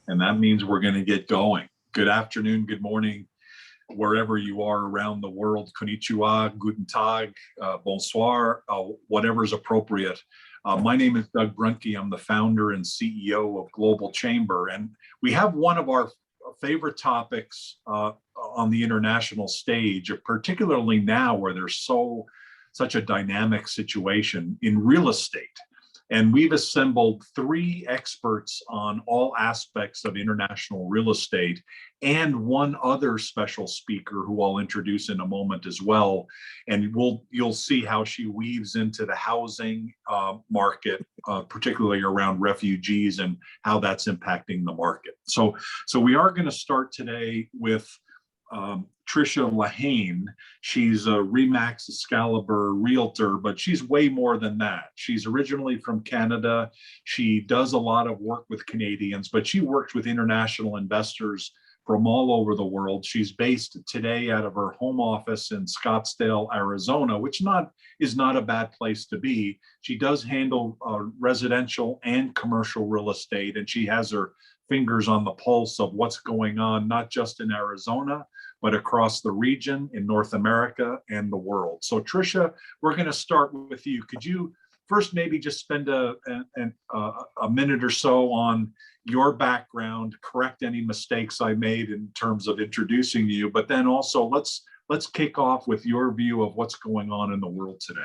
and that means we're going to get going. Good afternoon, good morning, wherever you are around the world. Konnichiwa, guten tag, bonsoir, whatever's appropriate. My name is Doug Brunke. I'm the founder and CEO of Global Chamber, and we have one of our favorite topics on the international stage, particularly now where there's such a dynamic situation in real estate. And we've assembled 3 experts on all aspects of international real estate and one other special speaker who I'll introduce in a moment as well. And you'll see how she weaves into the housing market, particularly around refugees and how that's impacting the market. So we are going to start today with Trisha Lehane. She's a Remax Excalibur realtor, but she's way more than that. She's originally from Canada. She does a lot of work with Canadians, but she works with international investors from all over the world. She's based today out of her home office in Scottsdale, Arizona, which is not a bad place to be. She does handle residential and commercial real estate, and she has her fingers on the pulse of what's going on, not just in Arizona, but across the region, in North America and the world. So Tricia, we're going to start with you. Could you first maybe just spend a minute or so on your background, correct any mistakes I made in terms of introducing you, but then also let's kick off with your view of what's going on in the world today.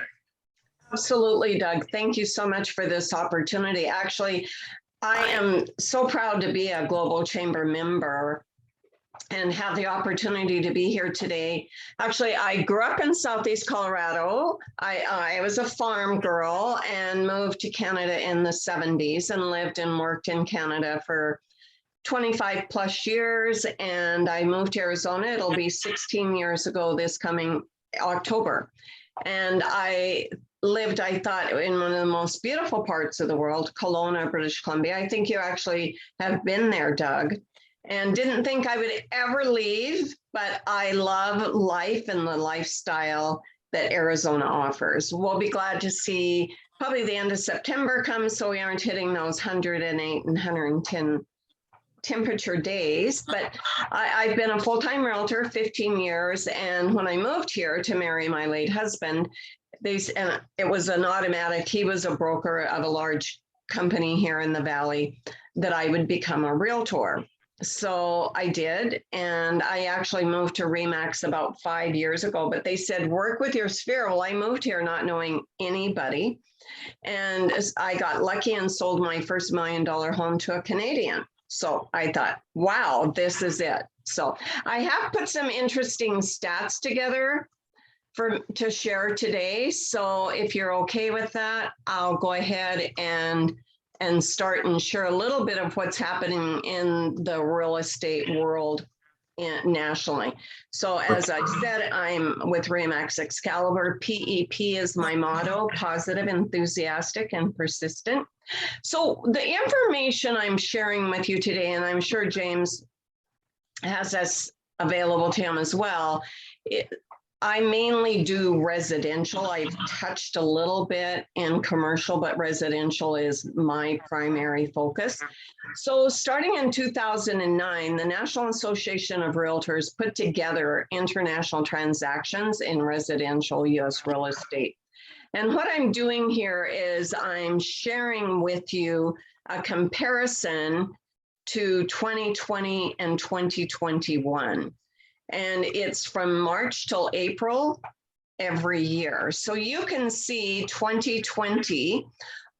Absolutely, Doug. Thank you so much for this opportunity. Actually, I am so proud to be a Global Chamber member and have the opportunity to be here today. Actually, I grew up in Southeast Colorado. I was a farm girl and moved to Canada in the 70s and lived and worked in Canada for 25 plus years. And I moved to Arizona. It'll be 16 years ago this coming October. And I thought, in one of the most beautiful parts of the world, Kelowna, British Columbia. I think you actually have been there, Doug. And didn't think I would ever leave, but I love life and the lifestyle that Arizona offers. We'll be glad to see probably the end of September comes, so we aren't hitting those 108 and 110 temperature days. But I've been a full-time realtor 15 years, and when I moved here to marry my late husband, it was an automatic. He was a broker of a large company here in the Valley, that I would become a realtor. So I did, and I actually moved to Remax about 5 years ago, but they said, work with your sphere. Well, I moved here not knowing anybody, and I got lucky and sold my first $1 million home to a Canadian. So I thought, wow, this is it. So I have put some interesting stats together to share today. So if you're okay with that, I'll go ahead and start and share a little bit of what's happening in the real estate world nationally. So as I said, I'm with Remax Excalibur. PEP is my motto: positive, enthusiastic, and persistent. So the information I'm sharing with you today, and I'm sure James has this available to him as well, I mainly do residential. I've touched a little bit in commercial, but residential is my primary focus. So starting in 2009, the National Association of Realtors put together international transactions in residential U.S. real estate. And what I'm doing here is I'm sharing with you a comparison to 2020 and 2021. And it's from March till April every year. So you can see 2020,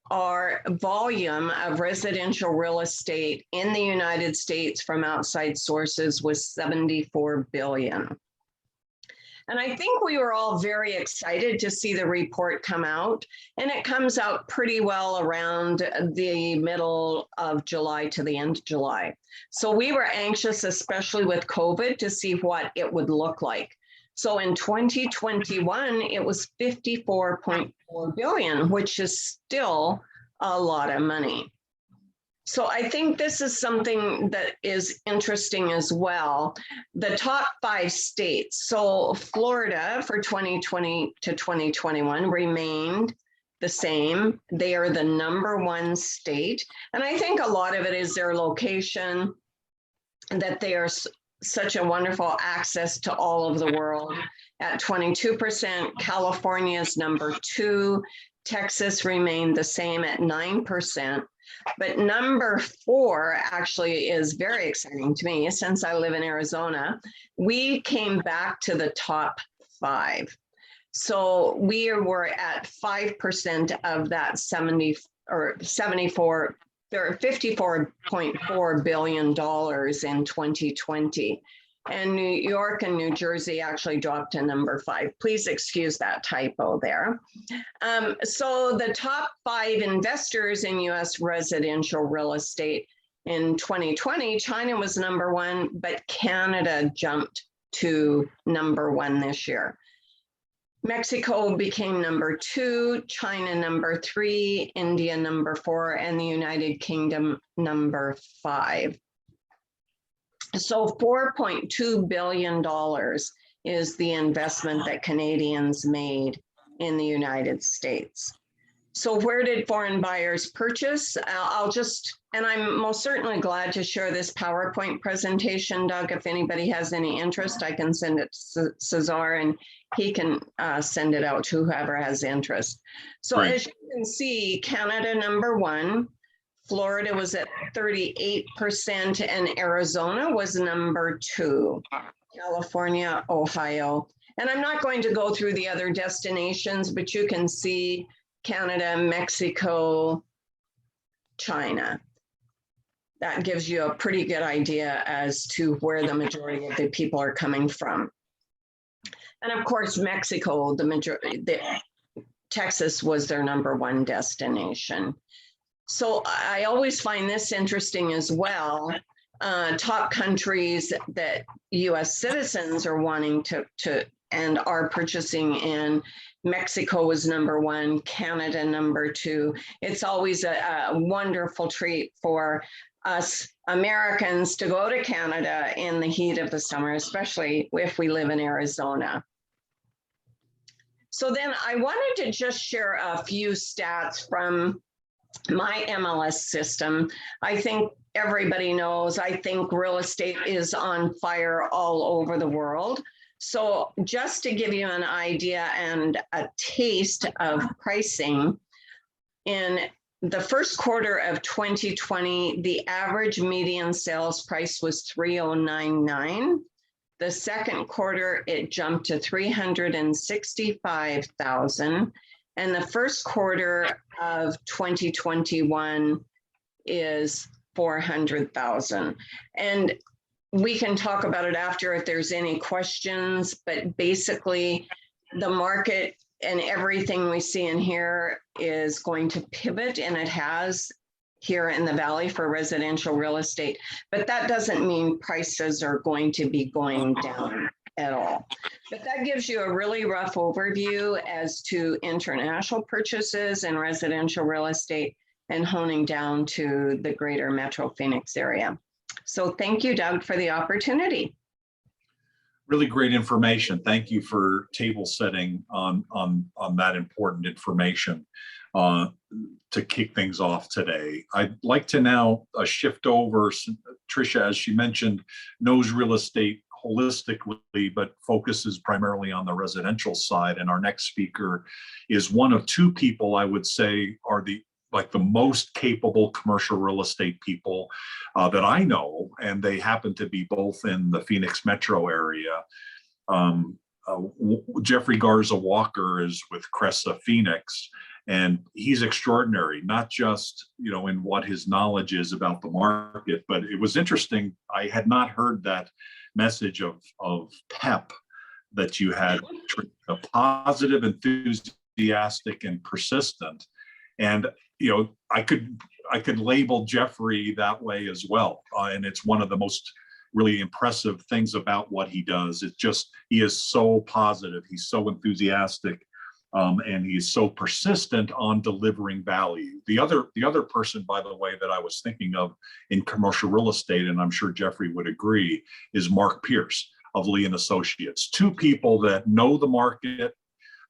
our volume of residential real estate in the United States from outside sources was 74 billion. And I think we were all very excited to see the report come out, and it comes out pretty well around the middle of July to the end of July. So we were anxious, especially with COVID, to see what it would look like. So in 2021, it was 54.4 billion, which is still a lot of money. So I think this is something that is interesting as well. The top 5 states. So Florida for 2020 to 2021 remained the same. They are the #1 state. And I think a lot of it is their location, and that they are such a wonderful access to all of the world. At 22%, California is #2. Texas remained the same at 9%. But #4 actually is very exciting to me since I live in Arizona. We came back to the top 5. So we were at 5% of that 70 or 74, there are $54.4 billion in 2020. And New York and New Jersey actually dropped to #5. Please excuse that typo there. So the top 5 investors in US residential real estate in 2020, China was #1, but Canada jumped to #1 this year. Mexico became #2, China #3, India #4, and the United Kingdom #5. So $4.2 billion is the investment that Canadians made in the United States. So where did foreign buyers purchase? And I'm most certainly glad to share this PowerPoint presentation, Doug. If anybody has any interest, I can send it to Cesar and he can send it out to whoever has interest. So Great. As you can see, Canada #1, Florida was at 38%, and Arizona was #2, California, Ohio. And I'm not going to go through the other destinations, but you can see Canada, Mexico, China. That gives you a pretty good idea as to where the majority of the people are coming from. And of course, Mexico, Texas was their #1 destination. So I always find this interesting as well. Top countries that US citizens are wanting to and are purchasing in. Mexico was #1, Canada #2. It's always a wonderful treat for us Americans to go to Canada in the heat of the summer, especially if we live in Arizona. So then I wanted to just share a few stats from my MLS system. I think everybody knows, I think real estate is on fire all over the world. So just to give you an idea and a taste of pricing, in the first quarter of 2020, the average median sales price was $309,900. The second quarter, it jumped to $365,000. And the first quarter of 2021 is $400,000. And we can talk about it after if there's any questions, but basically the market and everything we see in here is going to pivot, and it has here in the Valley for residential real estate. But that doesn't mean prices are going to be going down at all. But that gives you a really rough overview as to international purchases and residential real estate, and honing down to the greater Metro Phoenix area. So thank you, Doug, for the opportunity. Really great information. Thank you for table setting on that important information to kick things off today. I'd like to now shift over. Tricia, as she mentioned, knows real estate holistically, but focuses primarily on the residential side. And our next speaker is one of 2 people I would say are the most capable commercial real estate people that I know, and they happen to be both in the Phoenix metro area. Jeffrey Garza Walker is with Cresa Phoenix, and he's extraordinary, not just in what his knowledge is about the market, but it was interesting. I had not heard that message of pep that you had, a positive, enthusiastic, and persistent. And I could label Jeffrey that way as well. And it's one of the most really impressive things about what he does. It's just, he is so positive, he's so enthusiastic, and he's so persistent on delivering value. The other person, by the way, that I was thinking of in commercial real estate, and I'm sure Jeffrey would agree, is Mark Pierce of Lee and Associates. 2 people that know the market,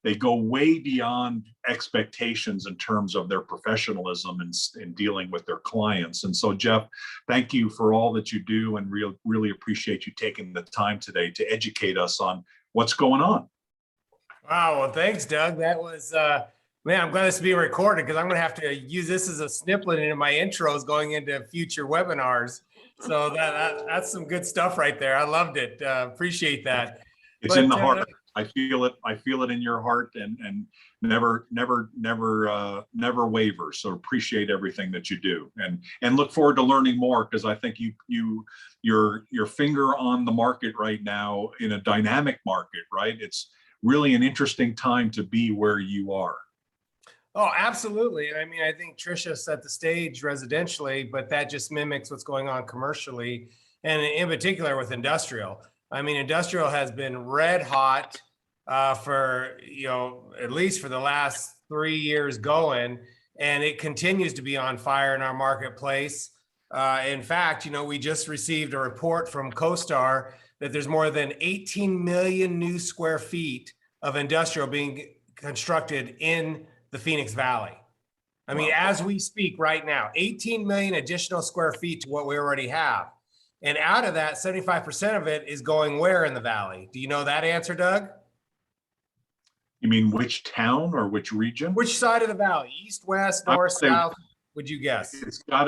they go way beyond expectations in terms of their professionalism in dealing with their clients. And so, Jeff, thank you for all that you do, and really appreciate you taking the time today to educate us on what's going on. Wow, well, thanks, Doug. That was, man, I'm glad this is being recorded, because I'm going to have to use this as a snippet into my intros going into future webinars. So that's some good stuff right there. I loved it. Appreciate that. It's in the heart. I feel it. I feel it in your heart, and never waver. So appreciate everything that you do, and look forward to learning more, because I think your finger on the market right now, in a dynamic market, right? It's really an interesting time to be where you are. Oh, absolutely. I mean, I think Tricia set the stage residentially, but that just mimics what's going on commercially, and in particular with industrial. I mean, industrial has been red hot for, at least for the last 3 years going, and it continues to be on fire in our marketplace. In fact, we just received a report from CoStar that there's more than 18 million new square feet of industrial being constructed in the Phoenix Valley. I mean, as we speak right now, 18 million additional square feet to what we already have. And out of that, 75% of it is going where in the Valley? Do you know that answer, Doug? You mean which town or which region? Which side of the Valley? East, west, north, south? Would you guess? It's got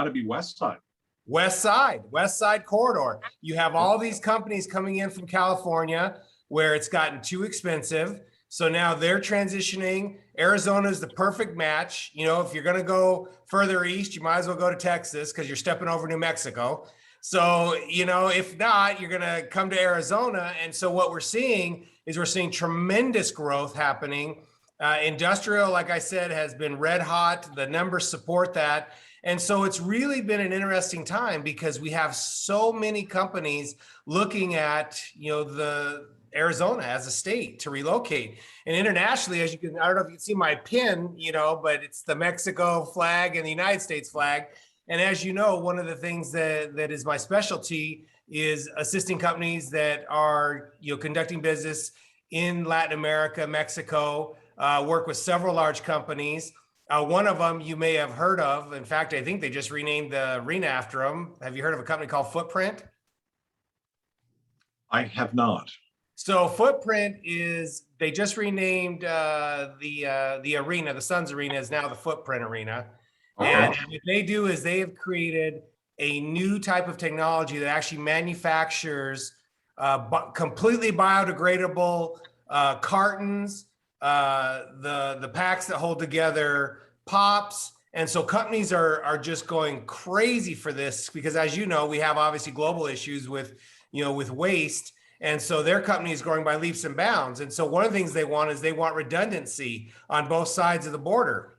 to be west side. West side corridor. You have all these companies coming in from California where it's gotten too expensive. So now they're transitioning. Arizona is the perfect match. If you're going to go further east, you might as well go to Texas, because you're stepping over New Mexico. So, if not, you're going to come to Arizona. And so what we're seeing tremendous growth happening. Industrial, like I said, has been red hot. The numbers support that. And so it's really been an interesting time, because we have so many companies looking at, the Arizona as a state to relocate. And internationally, as you can, I don't know if you can see my pin, but it's the Mexico flag and the United States flag. And as you know, one of the things that is my specialty is assisting companies that are, conducting business in Latin America, Mexico, work with several large companies. One of them you may have heard of. In fact, I think they just renamed the arena after them. Have you heard of a company called Footprint? I have not. So Footprint they just renamed the arena. The Suns Arena is now the Footprint Arena. Okay. And what they do is they have created a new type of technology that actually manufactures completely biodegradable cartons, the packs that hold together pops. And so companies are just going crazy for this, because as you know, we have obviously global issues with waste. And so their company is growing by leaps and bounds. And so one of the things they want redundancy on both sides of the border.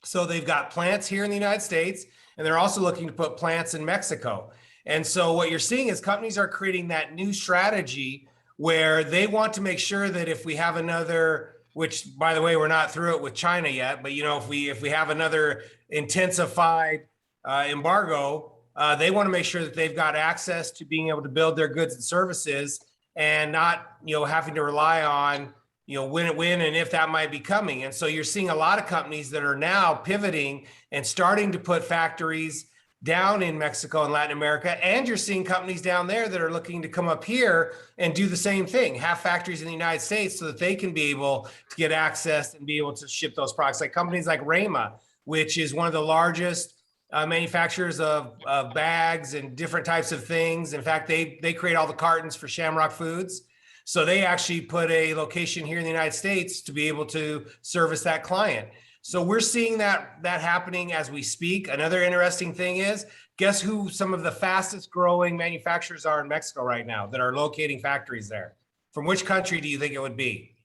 So they've got plants here in the United States, and they're also looking to put plants in Mexico. And so what you're seeing is companies are creating that new strategy where they want to make sure that if we have another, which by the way, we're not through it with China yet, but if we have another intensified embargo, they want to make sure that they've got access to being able to build their goods and services, and not having to rely on when and if that might be coming. And so you're seeing a lot of companies that are now pivoting and starting to put factories down in Mexico and Latin America. And you're seeing companies down there that are looking to come up here and do the same thing, have factories in the United States, so that they can be able to get access and be able to ship those products. Like companies like Rama, which is one of the largest manufacturers of bags and different types of things. In fact, they create all the cartons for Shamrock Foods. So they actually put a location here in the United States to be able to service that client. So we're seeing that happening as we speak. Another interesting thing is, guess who some of the fastest growing manufacturers are in Mexico right now that are locating factories there? From which country do you think it would be?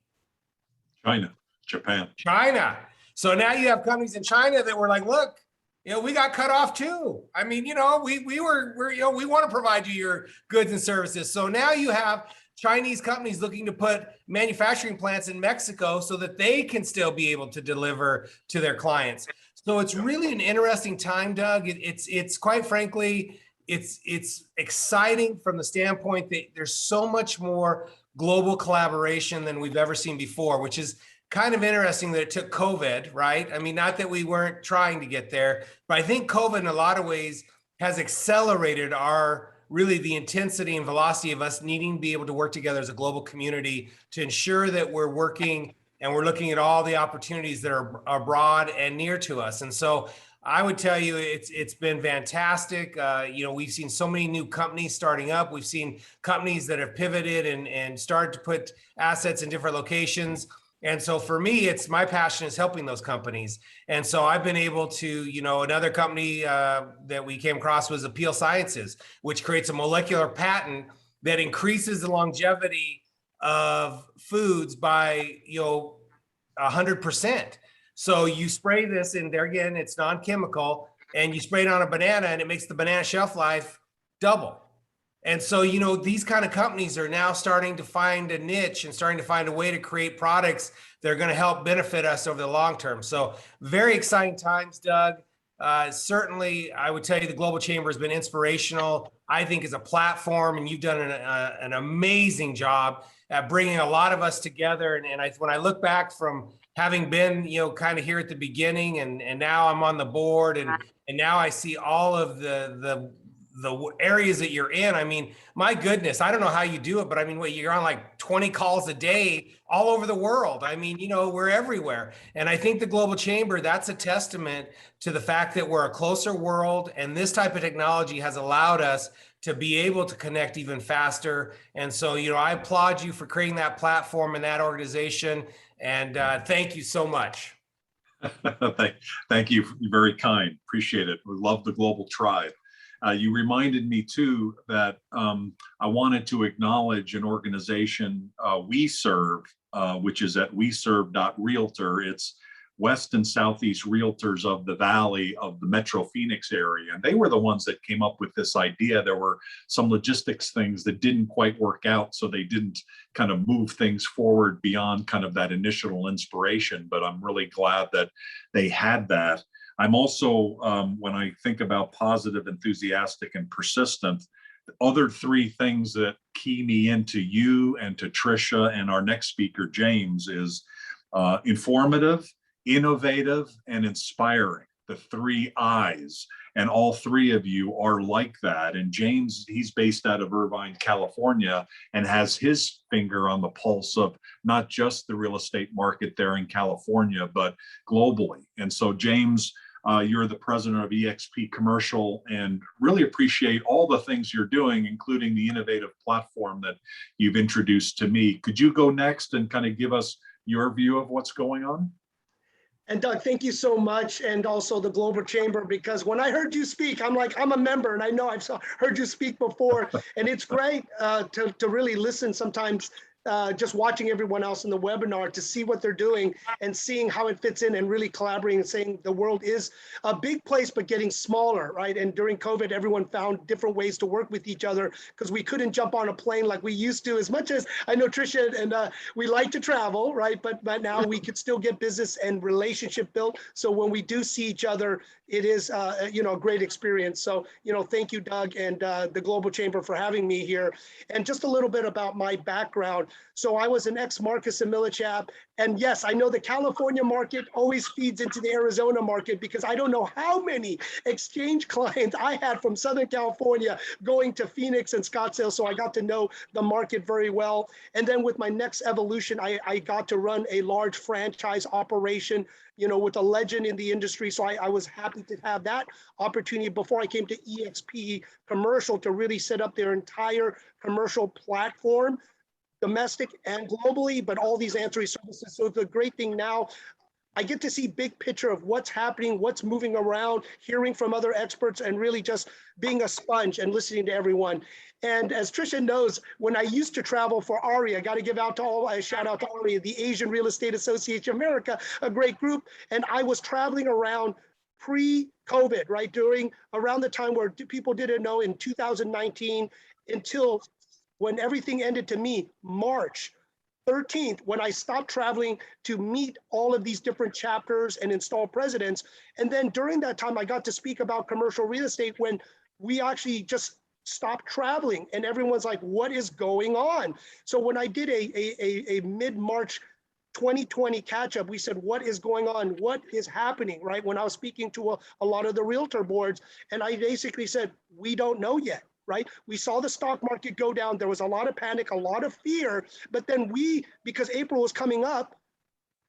China, Japan. China. So now you have companies in China that were like, look, we got cut off too. I mean, we want to provide you your goods and services. So now you have Chinese companies looking to put manufacturing plants in Mexico so that they can still be able to deliver to their clients. So it's really an interesting time, Doug. It's quite frankly, it's exciting from the standpoint that there's so much more global collaboration than we've ever seen before, which is kind of interesting that it took COVID, right? I mean, not that we weren't trying to get there, but I think COVID in a lot of ways has accelerated really the intensity and velocity of us needing to be able to work together as a global community to ensure that we're working and we're looking at all the opportunities that are broad and near to us. And so I would tell you, it's been fantastic. We've seen so many new companies starting up. We've seen companies that have pivoted and started to put assets in different locations. And so for me, my passion is helping those companies. And so I've been able to, another company that we came across was Appeal Sciences, which creates a molecular patent that increases the longevity of foods by, 100%. So you spray this in there, again, it's non-chemical, and you spray it on a banana and it makes the banana shelf life double. And so, these kind of companies are now starting to find a niche and starting to find a way to create products that are going to help benefit us over the long term. So very exciting times, Doug. Certainly, I would tell you the Global Chamber has been inspirational, I think, as a platform, and you've done an amazing job at bringing a lot of us together. And when I look back from having been, kind of here at the beginning, and now I'm on the board, and now I see all of the areas that you're in. I mean, my goodness, I don't know how you do it, but I mean, you're on like 20 calls a day all over the world. I mean, we're everywhere. And I think the Global Chamber, that's a testament to the fact that we're a closer world, and this type of technology has allowed us to be able to connect even faster. And so, I applaud you for creating that platform and that organization. And thank you so much. Thank you. Very kind. Appreciate it. We love the Global Tribe. You reminded me too that I wanted to acknowledge an organization, WeServ, which is at weserv.realtor. It's West and Southeast Realtors of the Valley of the Metro Phoenix area. And they were the ones that came up with this idea. There were some logistics things that didn't quite work out, so they didn't kind of move things forward beyond kind of that initial inspiration. But I'm really glad that they had that. I'm also, when I think about positive, enthusiastic, and persistent, the other three things that key me into you and to Tricia and our next speaker, James, is informative, innovative, and inspiring. The three I's. And all three of you are like that. And James, he's based out of Irvine, California, and has his finger on the pulse of not just the real estate market there in California, but globally. And so, James, you're the president of EXP Commercial, and really appreciate all the things you're doing, including the innovative platform that you've introduced to me. Could you go next and kind of give us your view of what's going on? And Doug, thank you so much. And also the Global Chamber, because when I heard you speak, I'm like, I'm a member, and I know I've heard you speak before. And it's great to really listen sometimes, just watching everyone else in the webinar to see what they're doing and seeing how it fits in, and really collaborating and saying the world is a big place, but getting smaller, right? And during COVID, everyone found different ways to work with each other because we couldn't jump on a plane like we used to. As much as I know Tricia and we like to travel, right? But now we could still get business and relationship built. So when we do see each other, it is a great experience. So, thank you, Doug, and the Global Chamber for having me here. And just a little bit about my background. So I was an ex-Marcus and Millichap. And yes, I know the California market always feeds into the Arizona market, because I don't know how many exchange clients I had from Southern California going to Phoenix and Scottsdale. So I got to know the market very well. And then with my next evolution, I got to run a large franchise operation, with a legend in the industry. So I was happy to have that opportunity before I came to EXP Commercial to really set up their entire commercial platform, domestic and globally, but all these ancillary services. So the great thing now, I get to see big picture of what's happening, what's moving around, hearing from other experts, and really just being a sponge and listening to everyone. And as Tricia knows, when I used to travel for ARI, I got to give out to a shout out to ARI, the Asian Real Estate Association of America, a great group. And I was traveling around pre-COVID, right? Around the time where people didn't know, in 2019, until when everything ended to me, March 13th, when I stopped traveling to meet all of these different chapters and install presidents. And then during that time, I got to speak about commercial real estate when we actually just stopped traveling, and everyone's like, what is going on? So when I did a mid-March 2020 catch up, we said, what is going on? What is happening, right? When I was speaking to a lot of the realtor boards, and I basically said, we don't know yet, right? We saw the stock market go down. There was a lot of panic, a lot of fear, but then because April was coming up,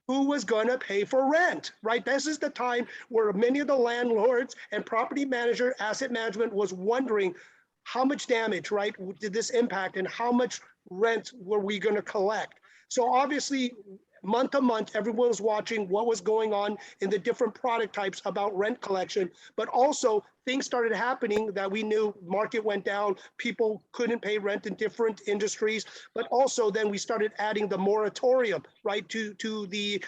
who was going to pay for rent, right? This is the time where many of the landlords and property manager, asset management was wondering how much damage, right, did this impact and how much rent were we going to collect? So obviously, month to month, everyone was watching what was going on in the different product types about rent collection, but also things started happening that we knew market went down, people couldn't pay rent in different industries, but also then we started adding the moratorium, right, to the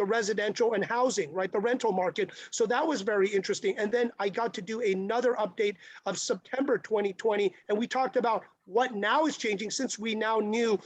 residential and housing, right, the rental market. So that was very interesting. And then I got to do another update of September 2020, and we talked about what now is changing since we now knew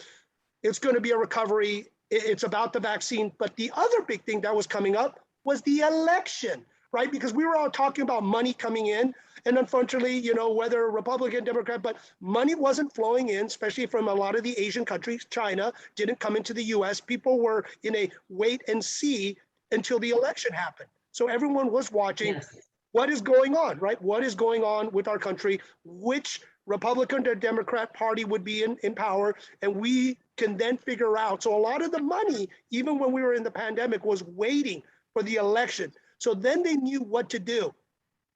it's going to be a recovery. It's about the vaccine. But the other big thing that was coming up was the election, right? Because we were all talking about money coming in. And unfortunately, you know, whether Republican, Democrat, but money wasn't flowing in, especially from a lot of the Asian countries. China didn't come into the US. People were in a wait and see until the election happened. So everyone was watching. Yes. What is going on, right? What is going on with our country? Which Republican or Democrat party would be in power? And we can then figure out. So a lot of the money, even when we were in the pandemic, was waiting for the election. So then they knew what to do.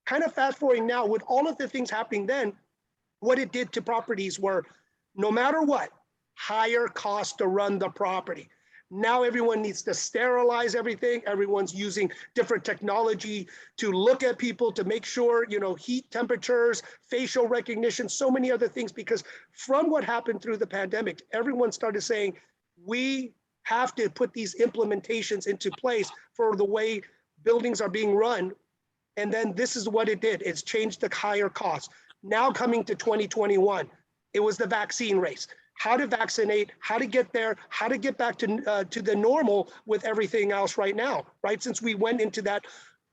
Kind of fast forwarding now with all of the things happening then, what it did to properties were no matter what, higher cost to run the property. Now everyone needs to sterilize everything. Everyone's using different technology to look at people to make sure, you know, heat temperatures, facial recognition, so many other things, because from what happened through the pandemic, everyone started saying, we have to put these implementations into place for the way buildings are being run. And then this is what it did. It's changed the higher costs. Now coming to 2021, it was the vaccine race. How to vaccinate, how to get there, how to get back to the normal with everything else right now, right? Since we went into that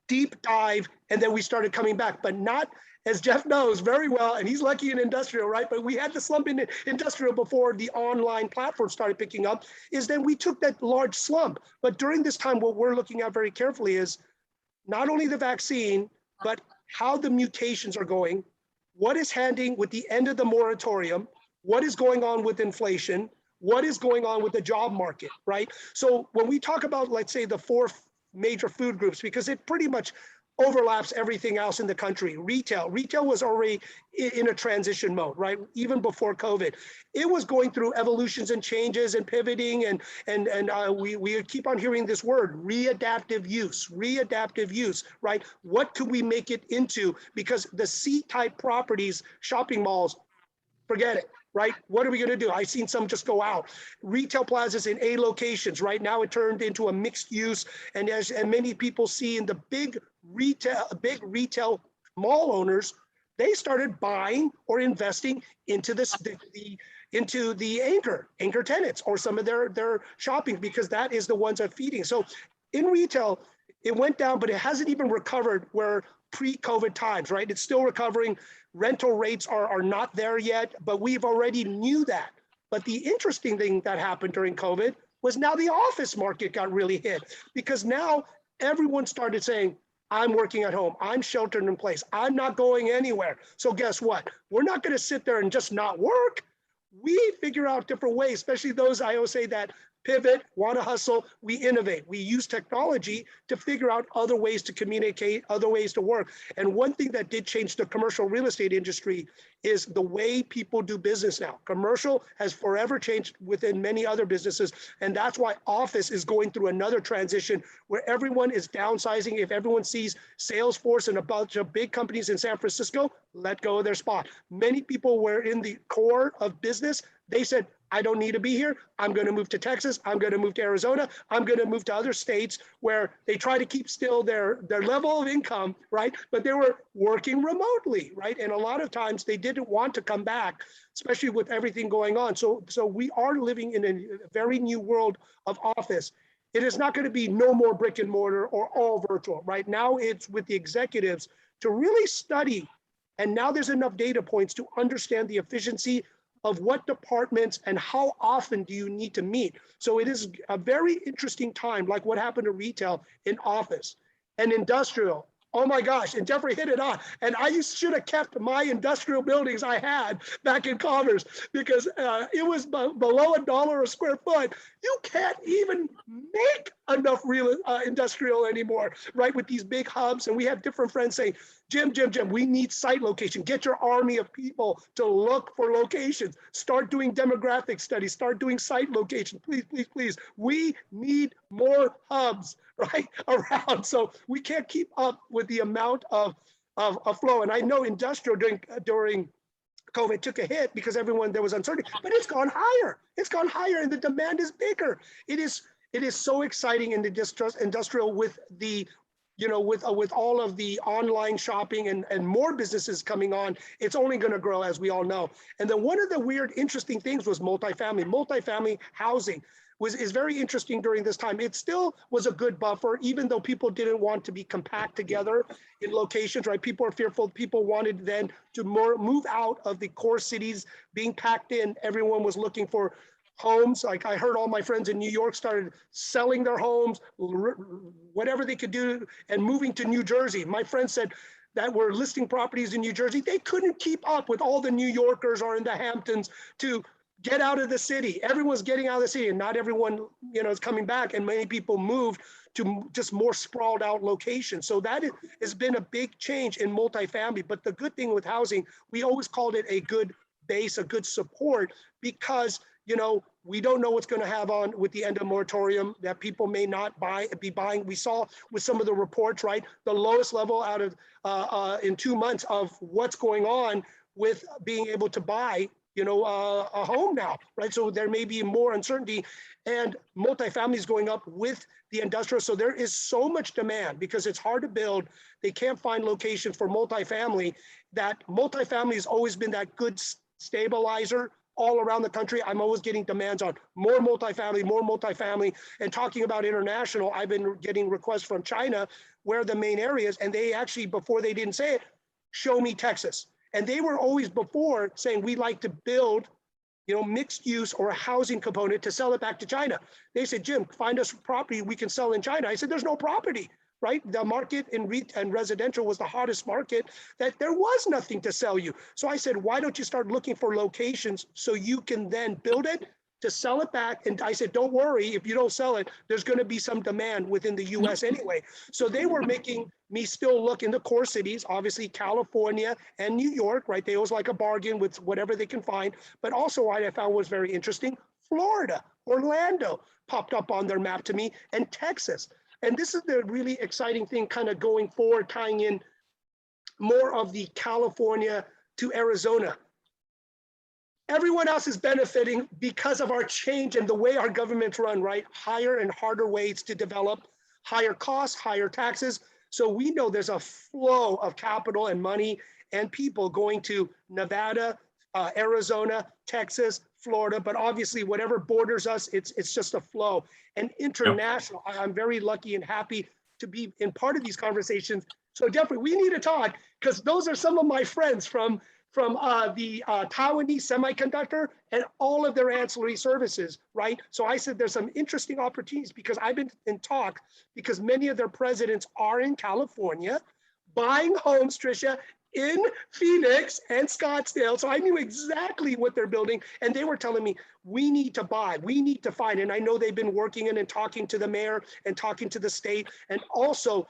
deep dive and then we started coming back, but not, as Jeff knows very well, and he's lucky in industrial, right? But we had the slump in industrial before the online platform started picking up, is then we took that large slump. But during this time, what we're looking at very carefully is not only the vaccine, but how the mutations are going, what is happening with the end of the moratorium, what is going on with inflation, what is going on with the job market, right? So when we talk about, let's say, the four major food groups, because it pretty much overlaps everything else in the country. Retail was already in a transition mode, right? Even before COVID, it was going through evolutions and changes and pivoting, and we keep on hearing this word, readaptive use, right? What could we make it into? Because the C-type properties, shopping malls, forget it, right? What are we going to do? I've seen some just go out. Retail plazas in A locations. Right now, it turned into a mixed use, and as many people see in the big retail mall owners, they started buying or investing into into the anchor tenants or some of their shopping, because that is the ones that are feeding. So in retail, it went down, but it hasn't even recovered where pre-COVID times, right? It's still recovering. Rental rates are not there yet, but we've already knew that. But the interesting thing that happened during COVID was now the office market got really hit, because now everyone started saying, I'm working at home, I'm sheltered in place, I'm not going anywhere. So guess what? We're not going to sit there and just not work. We figure out different ways, especially those, I always say, that pivot, want to hustle, we innovate. We use technology to figure out other ways to communicate, other ways to work. And one thing that did change the commercial real estate industry is the way people do business now. Commercial has forever changed within many other businesses. And that's why office is going through another transition where everyone is downsizing. If everyone sees Salesforce and a bunch of big companies in San Francisco, let go of their spot. Many people were in the core of business. They said, I don't need to be here. I'm going to move to Texas. I'm going to move to Arizona. I'm going to move to other states where they try to keep still their level of income, right? But they were working remotely, right? And a lot of times they didn't want to come back, especially with everything going on. So we are living in a very new world of office. It is not going to be no more brick and mortar or all virtual. Right now, it's with the executives to really study And now there's enough data points to understand the efficiency of what departments and how often do you need to meet. So it is a very interesting time, like what happened to retail in office and industrial. Oh my gosh, and Jeffrey hit it on. And I should have kept my industrial buildings I had back in Commerce because it was below $1 a square foot. You can't even make enough real industrial anymore, right? With these big hubs. And we have different friends saying, Jim, we need site location. Get your army of people to look for locations. Start doing demographic studies. Start doing site location. Please, please, please. We need more hubs, right, around. So we can't keep up with the amount of flow. And I know industrial during COVID took a hit because there was uncertainty, but it's gone higher. It's gone higher and the demand is bigger. It is so exciting in the industrial with the with all of the online shopping and more businesses coming on, it's only going to grow, as we all know. And then one of the weird, interesting things was multifamily. Multifamily housing is very interesting during this time. It still was a good buffer, even though people didn't want to be compact together in locations, right? People are fearful. People wanted then to move out of the core cities being packed in. Everyone was looking for homes. Like I heard all my friends in New York started selling their homes, whatever they could do, and moving to New Jersey. My friends said that were listing properties in New Jersey. They couldn't keep up with all the New Yorkers or in the Hamptons to get out of the city. Everyone's getting out of the city and not everyone, is coming back. And many people moved to just more sprawled out locations. So that has been a big change in multifamily. But the good thing with housing, we always called it a good base, a good support, because we don't know what's going to have on with the end of moratorium that people may not be buying. We saw with some of the reports, right? The lowest level out of in 2 months of what's going on with being able to buy, a home now, right? So there may be more uncertainty and multifamily is going up with the industrial. So there is so much demand because it's hard to build. They can't find locations for multifamily. That multifamily has always been that good stabilizer all around the country. I'm always getting demands on more multifamily. And talking about international, I've been getting requests from China where the main areas, and they actually, before they didn't say it, show me Texas. And they were always before saying, we like to build, mixed use or a housing component to sell it back to China. They said, Jim, find us property we can sell in China. I said, there's no property. Right? The market in and residential was the hottest market, that there was nothing to sell you. So I said, why don't you start looking for locations so you can then build it to sell it back? And I said, don't worry, if you don't sell it, there's going to be some demand within the US anyway. So they were making me still look in the core cities, obviously California and New York, right? They always like a bargain with whatever they can find. But also what I found was very interesting, Florida, Orlando popped up on their map to me, and Texas. And this is the really exciting thing kind of going forward, tying in more of the California to Arizona. Everyone else is benefiting because of our change and the way our governments run, right? Higher and harder ways to develop, higher costs, higher taxes. So we know there's a flow of capital and money and people going to Nevada, Arizona, Texas, Florida, but obviously whatever borders us, it's just a flow. And international, yep. I'm very lucky and happy to be in part of these conversations. So Jeffrey, we need to talk because those are some of my friends from the Taiwanese semiconductor and all of their ancillary services, right? So I said there's some interesting opportunities because I've been in talk because many of their presidents are in California buying homes, Tricia, in Phoenix and Scottsdale. So I knew exactly what they're building. And they were telling me, we need to buy, we need to find. And I know they've been working in and talking to the mayor and talking to the state and also,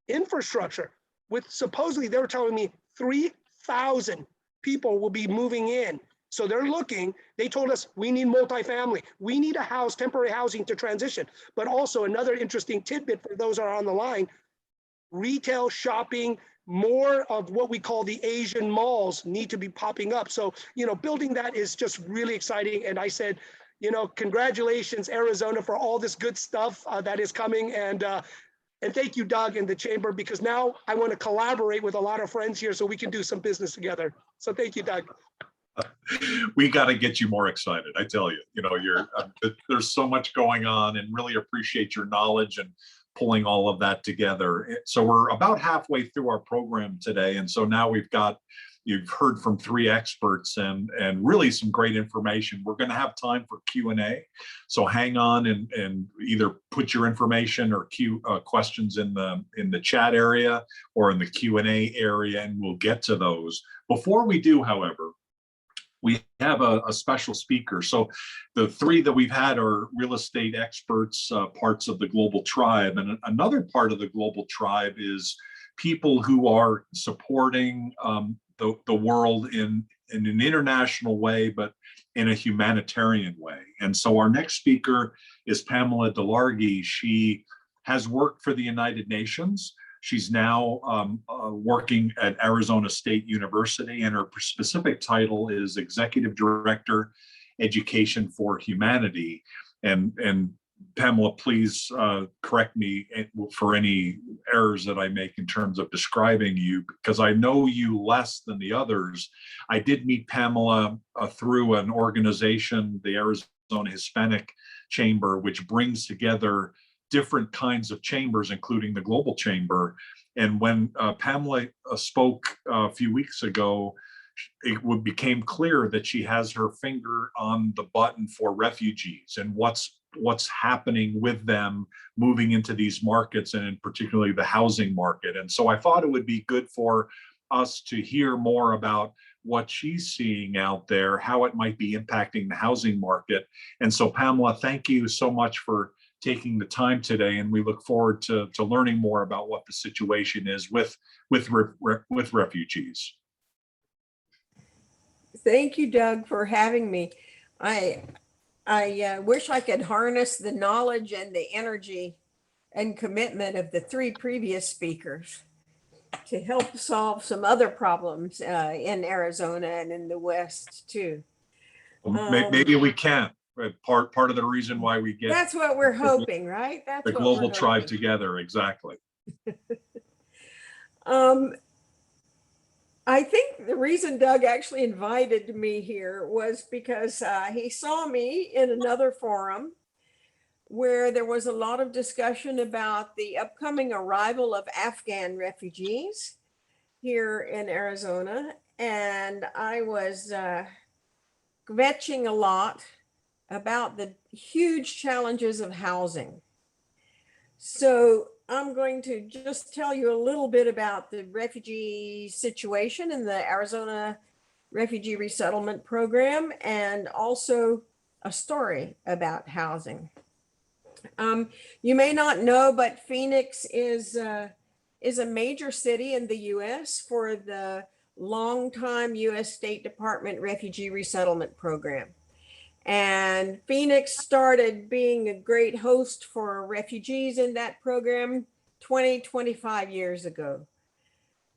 infrastructure with supposedly they were telling me 3,000 people will be moving in. So they're looking, they told us we need multifamily. We need a house, temporary housing to transition. But also another interesting tidbit for those who are on the line, retail, shopping, more of what we call the Asian malls need to be popping up. So, building that is just really exciting. And I said, congratulations, Arizona, for all this good stuff that is coming. And thank you, Doug, and the chamber, because now I want to collaborate with a lot of friends here so we can do some business together. So thank you, Doug. We got to get you more excited. I tell you, there's so much going on, and really appreciate your knowledge and pulling all of that together. So we're about halfway through our program today. And so now you've heard from 3 experts and really some great information. We're going to have time for Q&A. So hang on and either put your information or questions in the chat area or in the Q&A area, and we'll get to those. Before we do, however, we have a special speaker. So the 3 that we've had are real estate experts, parts of the Global Tribe. And another part of the Global Tribe is people who are supporting the world in an international way, but in a humanitarian way. And so our next speaker is Pamela DeLargy. She has worked for the United Nations. She's now working at Arizona State University, and her specific title is Executive Director, Education for Humanity. And Pamela, please correct me for any errors that I make in terms of describing you, because I know you less than the others. I did meet Pamela through an organization, the Arizona Hispanic Chamber, which brings together different kinds of chambers, including the Global Chamber. And when Pamela spoke a few weeks ago, it became clear that she has her finger on the button for refugees and what's happening with them moving into these markets, and in particularly the housing market. And so I thought it would be good for us to hear more about what she's seeing out there, how it might be impacting the housing market. And so Pamela, thank you so much for taking the time today, and we look forward to learning more about what the situation is with refugees. Thank you, Doug, for having me. I wish I could harness the knowledge and the energy and commitment of the 3 previous speakers to help solve some other problems in Arizona and in the West too. Maybe we can. Part of the reason why we get that's what we're hoping, right? That's the what Global we're Tribe hoping. together. Exactly. I think the reason Doug actually invited me here was because he saw me in another forum where there was a lot of discussion about the upcoming arrival of Afghan refugees here in Arizona. And I was kvetching a lot about the huge challenges of housing. So I'm going to just tell you a little bit about the refugee situation in the Arizona Refugee Resettlement Program, and also a story about housing. You may not know, but Phoenix is a major city in the US for the longtime US State Department Refugee Resettlement Program. And Phoenix started being a great host for refugees in that program 25 years ago.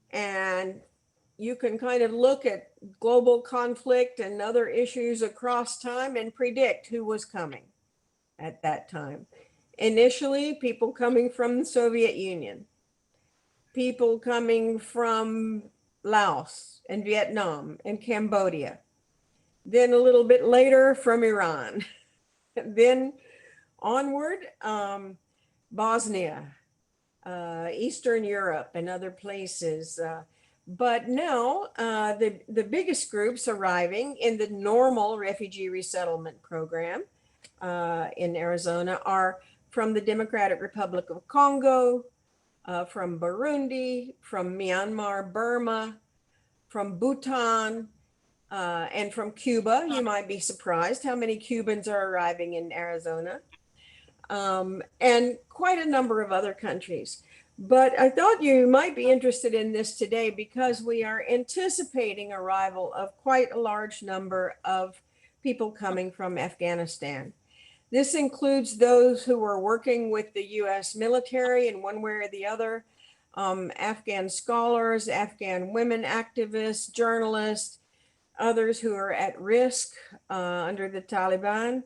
And you can kind of look at global conflict and other issues across time and predict who was coming at that time. Initially, people coming from the Soviet Union, people coming from Laos and Vietnam and Cambodia. Then a little bit later from Iran, then onward, Bosnia, Eastern Europe and other places. But now the biggest groups arriving in the normal refugee resettlement program in Arizona are from the Democratic Republic of Congo, from Burundi, from Myanmar, Burma, from Bhutan, and from Cuba. You might be surprised how many Cubans are arriving in Arizona, and quite a number of other countries. But I thought you might be interested in this today because we are anticipating arrival of quite a large number of people coming from Afghanistan. This includes those who are working with the US military in one way or the other, Afghan scholars, Afghan women activists, journalists, others who are at risk under the Taliban,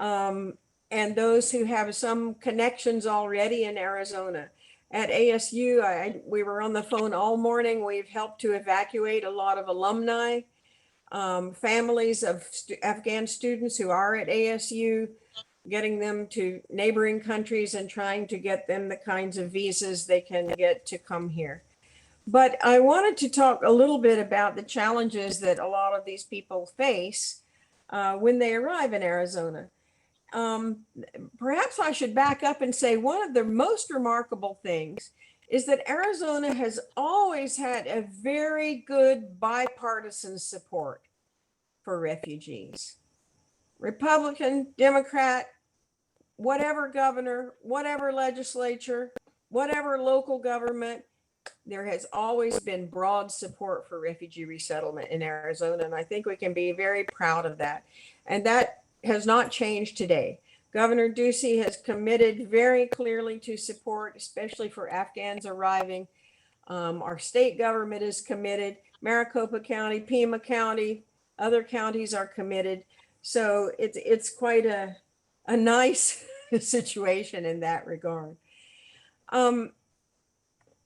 and those who have some connections already in Arizona. At ASU, we were on the phone all morning. We've helped to evacuate a lot of alumni, families of Afghan students who are at ASU, getting them to neighboring countries and trying to get them the kinds of visas they can get to come here. But I wanted to talk a little bit about the challenges that a lot of these people face when they arrive in Arizona. Perhaps I should back up and say one of the most remarkable things is that Arizona has always had a very good bipartisan support for refugees. Republican, Democrat, whatever governor, whatever legislature, whatever local government, there has always been broad support for refugee resettlement in Arizona. And I think we can be very proud of that. And that has not changed today. Governor Ducey has committed very clearly to support, especially for Afghans arriving. Our state government is committed. Maricopa County, Pima County, other counties are committed. So it's quite a nice situation in that regard.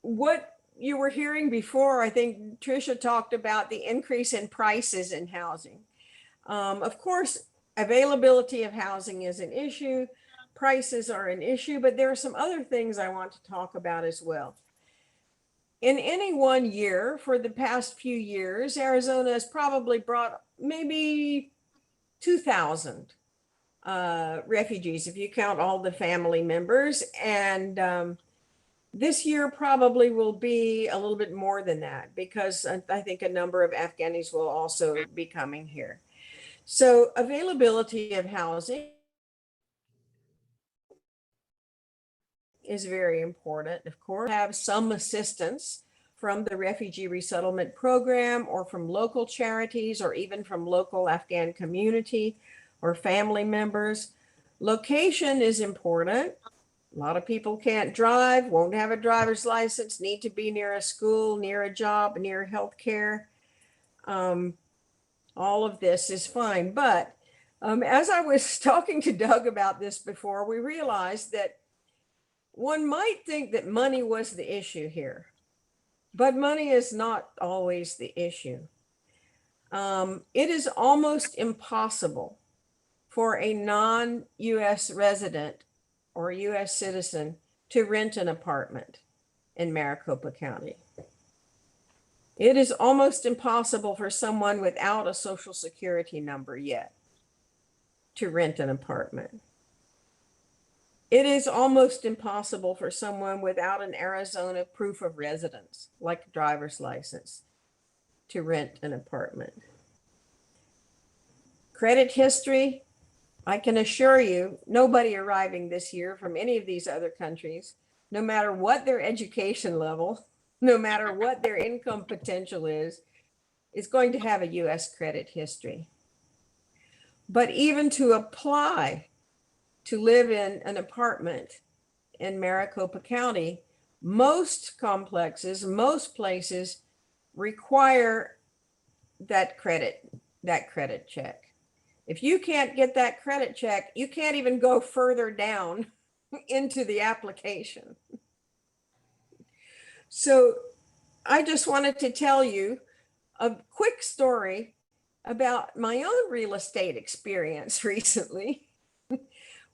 What you were hearing before, I think Tricia talked about the increase in prices in housing. Of course, availability of housing is an issue. Prices are an issue, but there are some other things I want to talk about as well. In any one year for the past few years, Arizona has probably brought maybe 2,000 refugees, if you count all the family members. And this year probably will be a little bit more than that, because I think a number of Afghanis will also be coming here. So availability of housing is very important. Of course, have some assistance from the refugee resettlement program or from local charities or even from local Afghan community or family members. Location is important. A lot of people can't drive, won't have a driver's license, need to be near a school, near a job, near healthcare. All of this is fine. But as I was talking to Doug about this before, we realized that one might think that money was the issue here, but money is not always the issue. It is almost impossible for a non-US resident or US citizen to rent an apartment in Maricopa County. It is almost impossible for someone without a social security number yet to rent an apartment. It is almost impossible for someone without an Arizona proof of residence, like a driver's license, to rent an apartment. Credit history, I can assure you, nobody arriving this year from any of these other countries, no matter what their education level, no matter what their income potential is going to have a US credit history. But even to apply to live in an apartment in Maricopa County, most complexes, most places require that credit check. If you can't get that credit check, you can't even go further down into the application. So I just wanted to tell you a quick story about my own real estate experience recently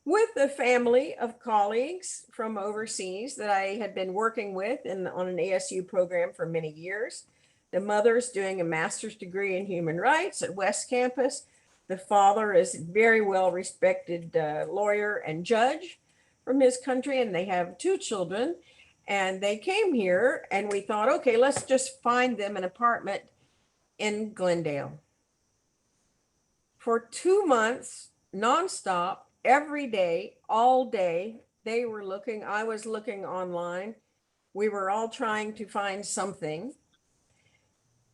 with a family of colleagues from overseas that I had been working with on an ASU program for many years. The mother's doing a master's degree in human rights at West Campus. The father is a very well-respected lawyer and judge from his country, and they have 2 children. And they came here and we thought, okay, let's just find them an apartment in Glendale. For 2 months, nonstop, every day, all day, they were looking, I was looking online. We were all trying to find something.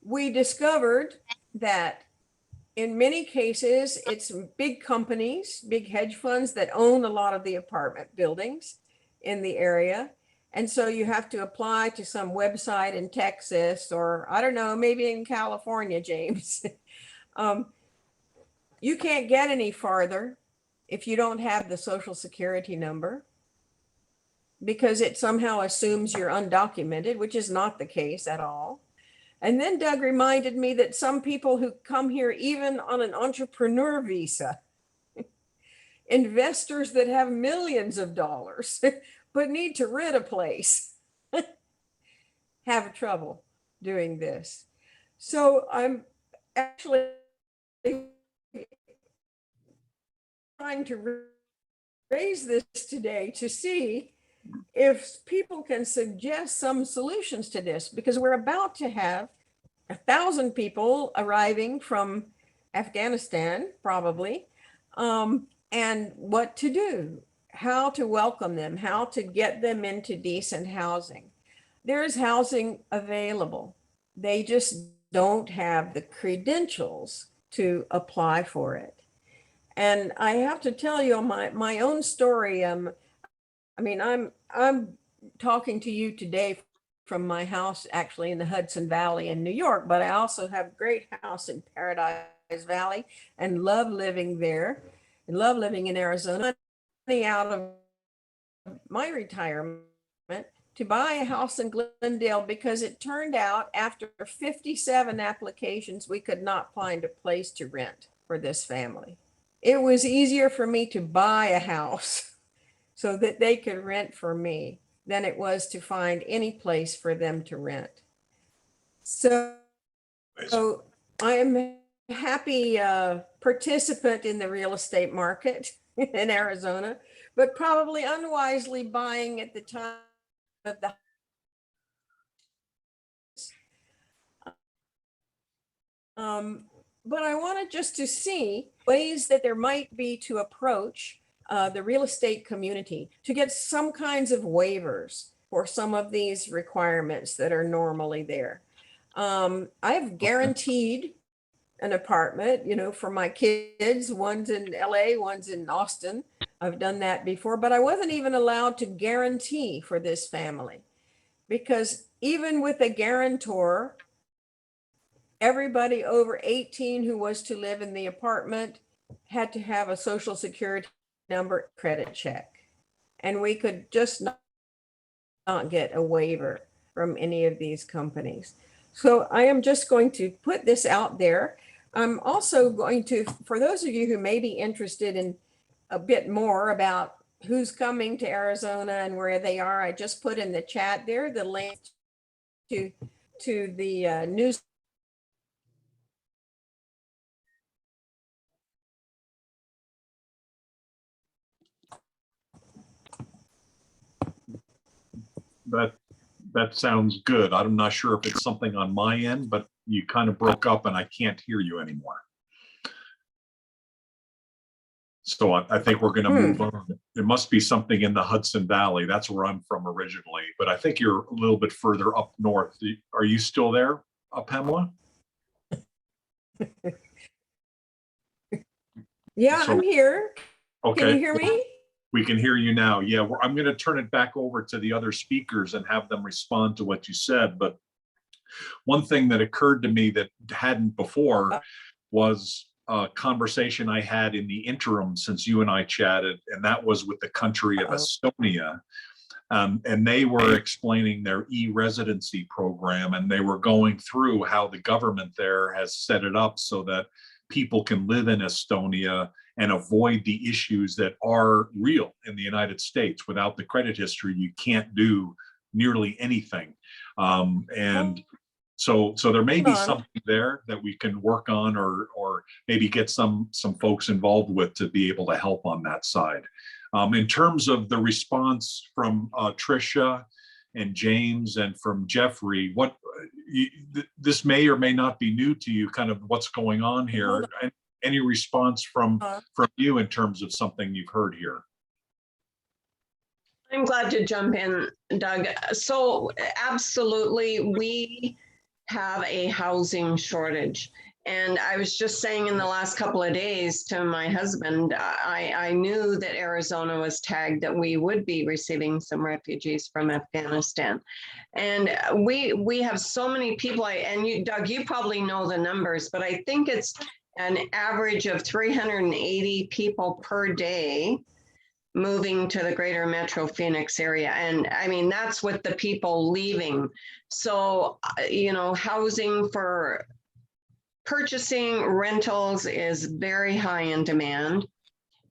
We discovered that in many cases, it's big companies, big hedge funds that own a lot of the apartment buildings in the area. And so you have to apply to some website in Texas, or I don't know, maybe in California, James. You can't get any farther if you don't have the social security number, because it somehow assumes you're undocumented, which is not the case at all. And then Doug reminded me that some people who come here even on an entrepreneur visa investors that have millions of dollars but need to rent a place have trouble doing this. So I'm actually trying to raise this today to see if people can suggest some solutions to this, because we're about to have 1,000 people arriving from Afghanistan, probably, and what to do, how to welcome them, how to get them into decent housing. There is housing available. They just don't have the credentials to apply for it. And I have to tell you my own story. I mean, I'm talking to you today from my house actually in the Hudson Valley in New York, but I also have a great house in Paradise Valley and love living there and love living in Arizona. Money out of my retirement to buy a house in Glendale because it turned out after 57 applications, we could not find a place to rent for this family. It was easier for me to buy a house so that they could rent for me than it was to find any place for them to rent. So I am a happy participant in the real estate market in Arizona, but probably unwisely buying at the time of the but I wanted just to see ways that there might be to approach the real estate community to get some kinds of waivers for some of these requirements that are normally there. I've guaranteed an apartment, you know, for my kids. One's in LA, one's in Austin. I've done that before, but I wasn't even allowed to guarantee for this family because even with a guarantor, everybody over 18 who was to live in the apartment had to have a social security number, credit check. And we could just not get a waiver from any of these companies. So I am just going to put this out there. I'm also going to, for those of you who may be interested in a bit more about who's coming to Arizona and where they are, I just put in the chat there the link to the news. That sounds good. I'm not sure if it's something on my end, but you kind of broke up and I can't hear you anymore. So I think we're going to move on. It must be something in the Hudson Valley. That's where I'm from originally, but I think you're a little bit further up north. Are you still there, Pamela? Yeah, So, I'm here. Okay. Can you hear me? We can hear you now. Yeah, I'm going to turn it back over to the other speakers and have them respond to what you said. But one thing that occurred to me that hadn't before was a conversation I had in the interim since you and I chatted, and that was with the country of Estonia. And they were explaining their e-residency program, and they were going through how the government there has set it up so that people can live in Estonia and avoid the issues that are real in the United States. Without the credit history, you can't do nearly anything. And so there may be something there that we can work on, or maybe get some folks involved with to be able to help on that side. In terms of the response from Tricia and James and from Jeffrey, this may or may not be new to you, kind of what's going on here. Any response from you in terms of something you've heard here? I'm glad to jump in, Doug. So absolutely, we have a housing shortage. And I was just saying in the last couple of days to my husband, I knew that Arizona was tagged that we would be receiving some refugees from Afghanistan. And we have so many people, and you, Doug, you probably know the numbers, but I think it's an average of 380 people per day moving to the greater Metro Phoenix area. And I mean, that's with the people leaving. So, you know, housing for purchasing rentals is very high in demand.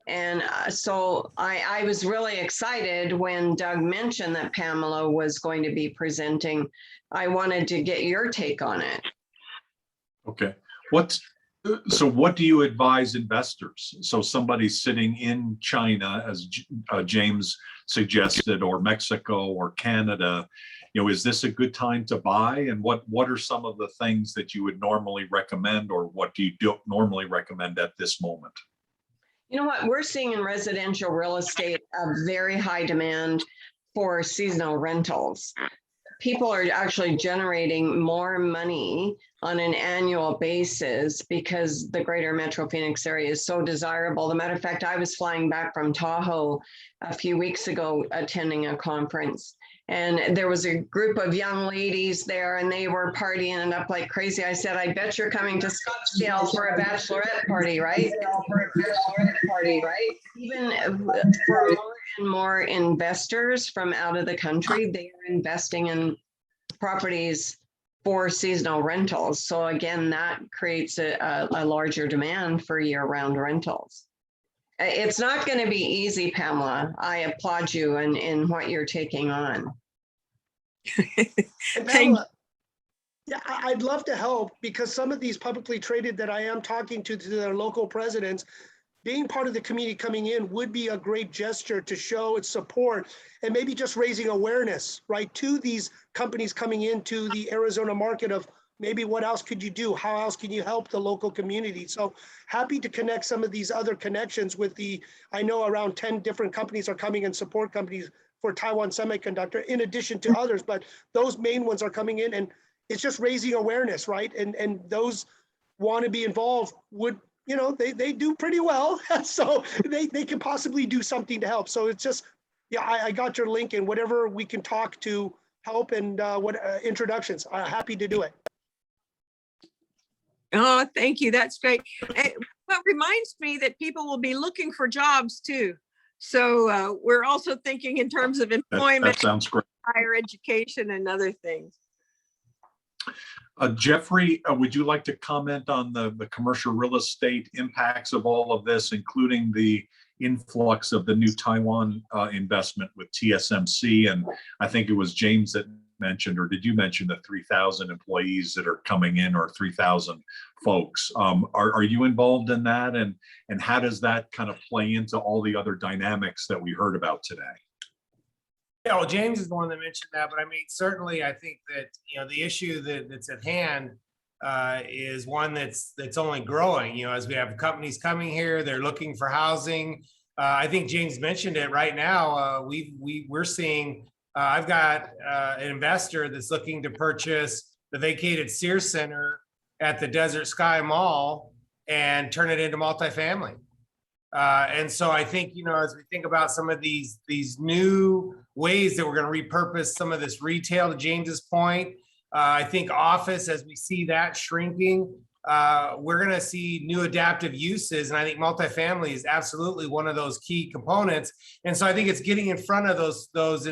And so I was really excited when Doug mentioned that Pamela was going to be presenting. I wanted to get your take on it. Okay. So what do you advise investors? So somebody sitting in China, as James suggested, or Mexico or Canada, is this a good time to buy? And what are some of the things that you would normally recommend, or what do you normally recommend at this moment? You know what, we're seeing in residential real estate a very high demand for seasonal rentals. People are actually generating more money on an annual basis because the greater Metro Phoenix area is so desirable. As a matter of fact, I was flying back from Tahoe a few weeks ago attending a conference, and there was a group of young ladies there and they were partying it up like crazy. I said, I bet you're coming to Scottsdale for a bachelorette party, right? Even for more and more investors from out of the country, they are investing in properties for seasonal rentals. So again, that creates a larger demand for year-round rentals. It's not going to be easy, Pamela. I applaud you in what you're taking on. And Pamela, yeah, I'd love to help, because some of these publicly traded that I am talking to their local presidents, being part of the community coming in would be a great gesture to show its support, and maybe just raising awareness, right, to these companies coming into the Arizona market of maybe what else could you do? How else can you help the local community? So happy to connect some of these other connections with I know around 10 different companies are coming and support companies for Taiwan Semiconductor, in addition to others, but those main ones are coming in, and it's just raising awareness, right? And those want to be involved would, they do pretty well. So they can possibly do something to help. So it's just, yeah, I got your link, and whatever we can talk to help and introductions, I'm happy to do it. Oh, thank you. That's great. And what reminds me that people will be looking for jobs too. So we're also thinking in terms of employment, That sounds great. higher education, and other things. Jeffrey, would you like to comment on the commercial real estate impacts of all of this, including the influx of the new Taiwan investment with TSMC? And I think it was James that mentioned, or did you mention the 3,000 employees that are coming in, or 3,000 folks? Are you involved in that? And how does that kind of play into all the other dynamics that we heard about today? Yeah, well, James is the one that mentioned that, but I mean, certainly I think that, the issue that's at hand is one that's only growing, as we have companies coming here, they're looking for housing. I think James mentioned it right now. We're seeing, I've got an investor that's looking to purchase the vacated Sears Center at the Desert Sky Mall and turn it into multifamily. And so I think, as we think about some of these new ways that we're going to repurpose some of this retail, to James's point, I think office, as we see that shrinking, we're going to see new adaptive uses. And I think multifamily is absolutely one of those key components. And so I think it's getting in front of those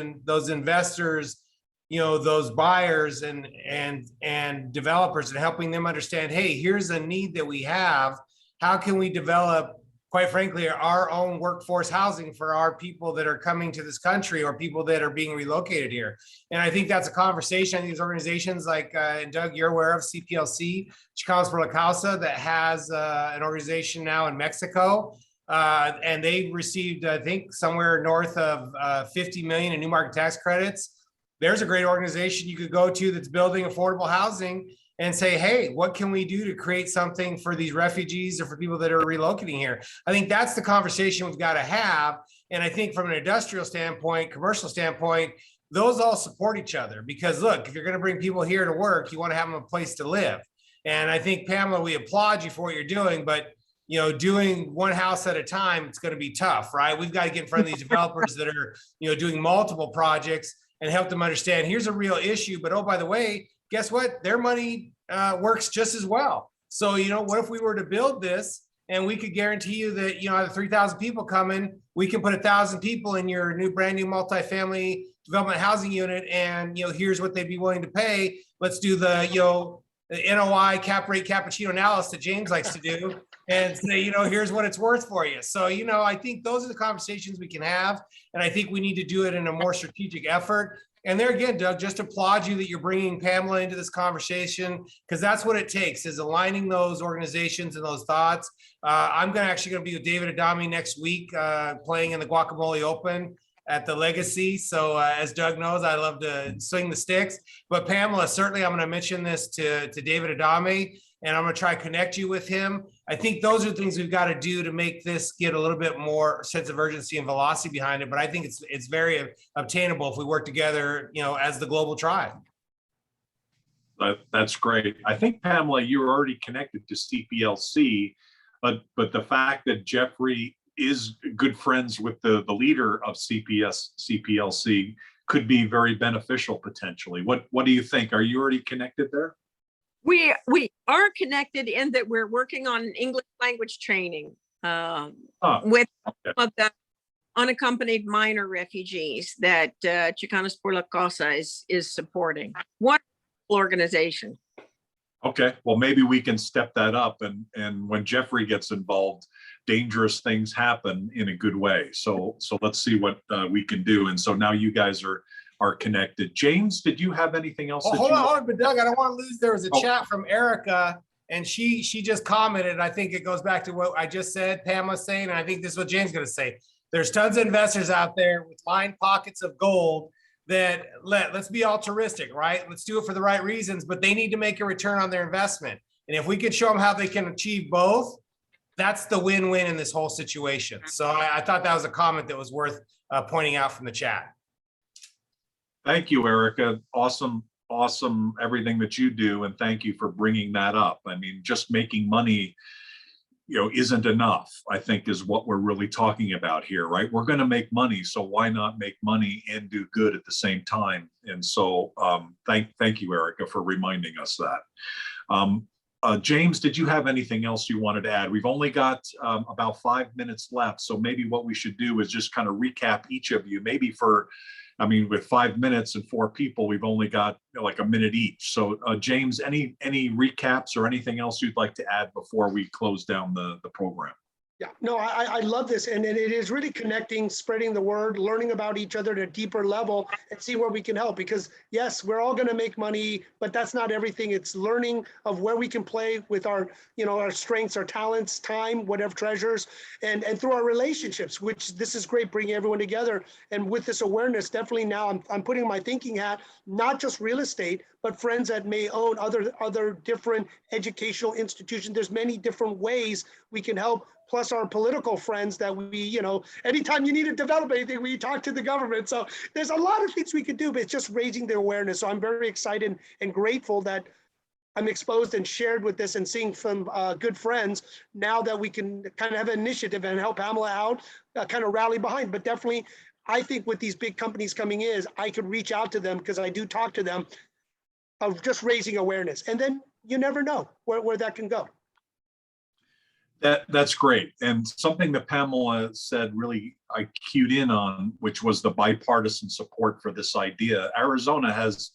investors, those buyers and developers, and helping them understand, hey, here's a need that we have. How can we develop, quite frankly, our own workforce housing for our people that are coming to this country, or people that are being relocated here? And I think that's a conversation. I think these organizations like, and Doug, you're aware of CPLC, Chicanos por la Causa, that has an organization now in Mexico. And they received, I think, somewhere north of 50 million in new market tax credits. There's a great organization you could go to that's building affordable housing and say, hey, what can we do to create something for these refugees or for people that are relocating here? I think that's the conversation we've got to have. And I think from an industrial standpoint, commercial standpoint, those all support each other, because look, if you're going to bring people here to work, you want to have them a place to live. And I think, Pamela, we applaud you for what you're doing, but doing one house at a time, it's going to be tough, right? We've got to get in front of these developers that are, doing multiple projects and help them understand here's a real issue, but oh, by the way, guess what? Their money works just as well. So, what if we were to build this and we could guarantee you that, out of 3,000 people coming, we can put 1,000 people in your brand new multifamily development housing unit, and, here's what they'd be willing to pay. Let's do the, NOI cap rate cappuccino analysis that James likes to do and say, here's what it's worth for you. So, I think those are the conversations we can have. And I think we need to do it in a more strategic effort. And there again, Doug, just applaud you that you're bringing Pamela into this conversation, because that's what it takes, is aligning those organizations and those thoughts. I'm actually going to be with David Adami next week, playing in the Guacamole Open at the Legacy. So as Doug knows, I love to swing the sticks. But Pamela, certainly I'm going to mention this to David Adami, and I'm going to try to connect you with him. I think those are things we've got to do to make this get a little bit more sense of urgency and velocity behind it. But I think it's very obtainable if we work together, as the global tribe. That's great. I think, Pamela, you're already connected to CPLC, but the fact that Jeffrey is good friends with the leader of CPLC could be very beneficial potentially. What do you think? Are you already connected there? We are connected in that we're working on English language training with some of the unaccompanied minor refugees that Chicanos por la Causa is supporting. Wonderful organization. Okay, well, maybe we can step that up, and when Jeffrey gets involved, dangerous things happen in a good way. So let's see what we can do. And so now you guys are connected. James, did you have anything else? Oh, hold on, but Doug, I don't want to lose. There was a chat from Erica, and she just commented. I think it goes back to what I just said, Pamela's saying, and I think this is what James is going to say. There's tons of investors out there with lined pockets of gold that let's be altruistic, right? Let's do it for the right reasons, but they need to make a return on their investment. And if we could show them how they can achieve both, that's the win-win in this whole situation. So I thought that was a comment that was worth pointing out from the chat. Thank you, Erica. Awesome everything that you do, and thank you for bringing that up. I mean, just making money, isn't enough, I think, is what we're really talking about here, right? We're going to make money, so why not make money and do good at the same time? And so thank you, Erica, for reminding us that. James, did you have anything else you wanted to add? We've only got about 5 minutes left, so maybe what we should do is just kind of recap each of you, maybe with 5 minutes and 4 people, we've only got like a minute each. So James, any recaps or anything else you'd like to add before we close down the program? Yeah, no, I love this. And it is really connecting, spreading the word, learning about each other at a deeper level and see where we can help. Because yes, we're all going to make money, but that's not everything. It's learning of where we can play with our, our strengths, our talents, time, whatever treasures, and through our relationships, which this is great, bringing everyone together. And with this awareness, definitely now I'm putting my thinking hat, not just real estate, but friends that may own other different educational institutions. There's many different ways we can help, plus our political friends that we, anytime you need to develop anything, we talk to the government. So there's a lot of things we could do, but it's just raising the awareness. So I'm very excited and grateful that I'm exposed and shared with this and seeing some good friends now that we can kind of have an initiative and help Pamela out, kind of rally behind. But definitely, I think with these big companies coming in, I could reach out to them because I do talk to them of just raising awareness. And then you never know where that can go. That's great. And something that Pamela said really I cued in on, which was the bipartisan support for this idea. Arizona has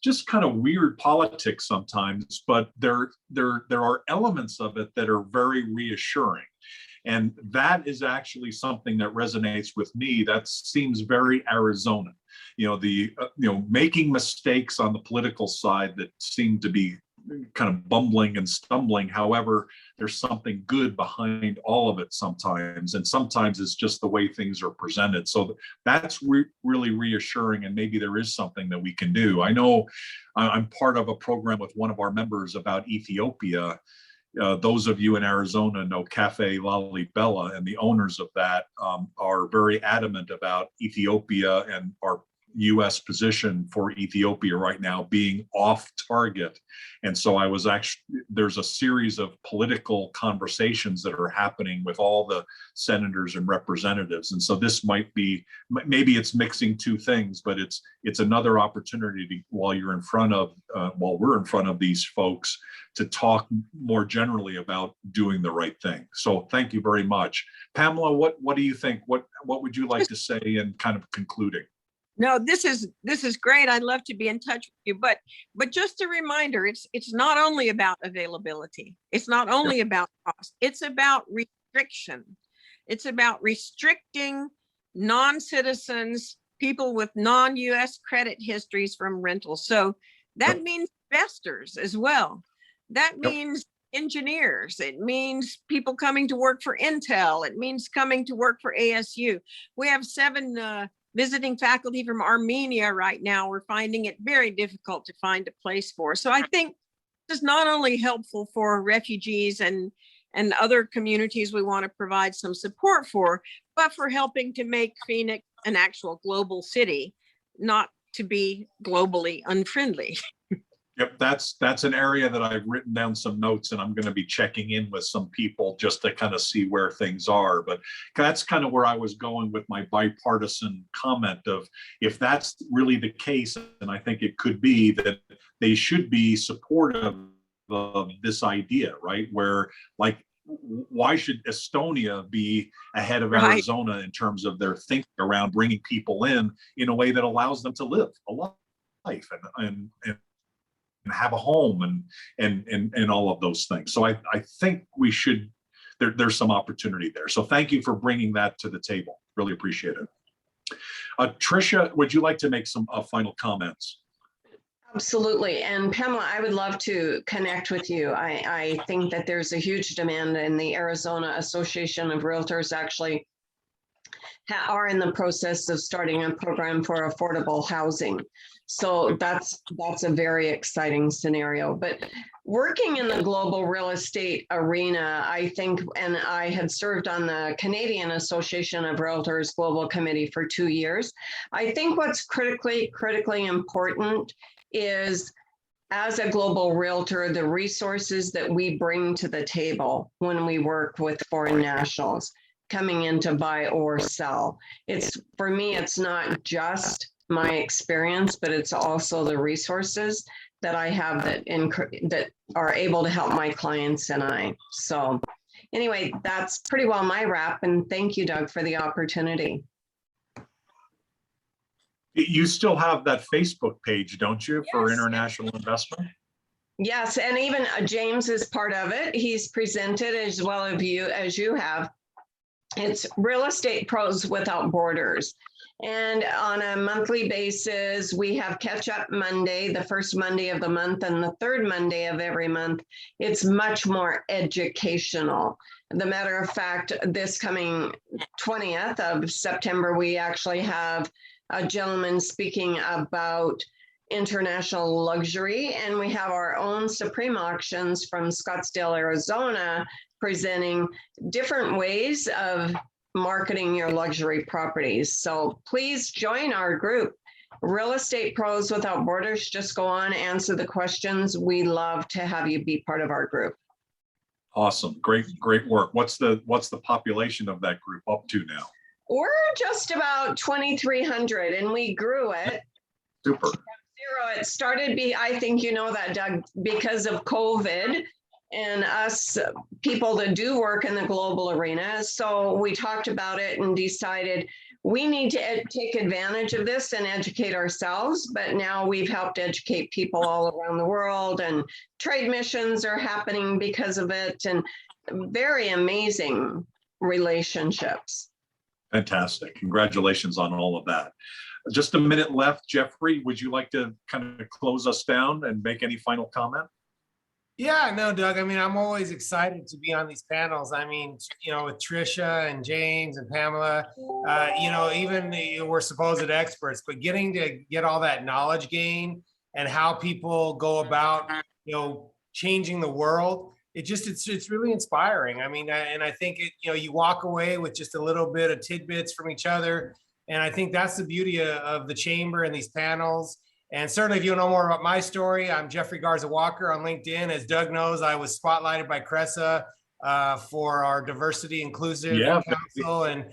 just kind of weird politics sometimes, but there are elements of it that are very reassuring. And that is actually something that resonates with me. That seems very Arizona. Making mistakes on the political side that seem to be kind of bumbling and stumbling. However, there's something good behind all of it sometimes, and sometimes it's just the way things are presented. So that's really reassuring, and maybe there is something that we can do. I know I'm part of a program with one of our members about Ethiopia. Those of you in Arizona know Cafe Lalibela, and the owners of that are very adamant about Ethiopia and our U.S. position for Ethiopia right now being off target. And so there's a series of political conversations that are happening with all the senators and representatives. And so this might be, maybe it's mixing two things, but it's another opportunity while we're in front of these folks to talk more generally about doing the right thing. So thank you very much. Pamela, what do you think? What would you like to say in kind of concluding? No, this is great. I'd love to be in touch with you, but just a reminder, it's not only about availability. It's not only about cost. It's about restriction. It's about restricting non-citizens, people with non-US credit histories from rentals. So that means investors as well. That means engineers. It means people coming to work for Intel. It means coming to work for ASU. We have 7 visiting faculty from Armenia right now. We're finding it very difficult to find a place for. So I think this is not only helpful for refugees and other communities we want to provide some support for, but for helping to make Phoenix an actual global city, not to be globally unfriendly. Yep, that's an area that I've written down some notes, and I'm going to be checking in with some people just to kind of see where things are. But that's kind of where I was going with my bipartisan comment of, if that's really the case, and I think it could be, that they should be supportive of this idea, right? Where, like, why should Estonia be ahead of Arizona in terms of their thinking around bringing people in a way that allows them to live a life and have a home and all of those things. So I think we should, there's some opportunity there. So thank you for bringing that to the table. Really appreciate it. Tricia, would you like to make some final comments? Absolutely. And Pamela, I would love to connect with you. I think that there's a huge demand, and the Arizona Association of Realtors actually are in the process of starting a program for affordable housing. So that's a very exciting scenario. But working in the global real estate arena, I think, and I had served on the Canadian Association of Realtors Global Committee for 2 years. I think what's critically important is, as a global realtor, the resources that we bring to the table when we work with foreign nationals coming in to buy or sell. For me, it's not just my experience, but it's also the resources that I have that are able to help my clients and I. So anyway, that's pretty well my wrap. And thank you, Doug, for the opportunity. You still have that Facebook page, don't you, for Yes. international investment? Yes, and even James is part of it. He's presented as well as you have. It's Real Estate Pros Without Borders. And on a monthly basis, we have Catch Up Monday, the first Monday of the month, and the third Monday of every month. It's much more educational. The matter of fact, this coming 20th of September, we actually have a gentleman speaking about international luxury, and we have our own Supreme Auctions from Scottsdale, Arizona, presenting different ways of marketing your luxury properties. So please join our group, Real Estate Pros Without Borders. Just go on, answer the questions. We love to have you be part of our group. Awesome. Great work. What's the population of that group up to now? We're just about 2,300, and we grew it. Super. Zero. It started, I think you know that, Doug, because of COVID and us people that do work in the global arena. So we talked about it and decided we need to take advantage of this and educate ourselves. But now we've helped educate people all around the world, and trade missions are happening because of it, and very amazing relationships. Fantastic. Congratulations on all of that. Just a minute left. Jeffrey, would you like to kind of close us down and make any final comment? Yeah, no, Doug. I mean, I'm always excited to be on these panels. I mean, with Tricia and James and Pamela, even we're supposed experts, but getting to get all that knowledge gain and how people go about, changing the world, it's really inspiring. I mean, and I think you walk away with just a little bit of tidbits from each other. And I think that's the beauty of the chamber and these panels. And certainly, if you know more about my story, I'm Jeffrey Garza Walker on LinkedIn. As Doug knows, I was spotlighted by Cresa for our Diversity Inclusive Council. And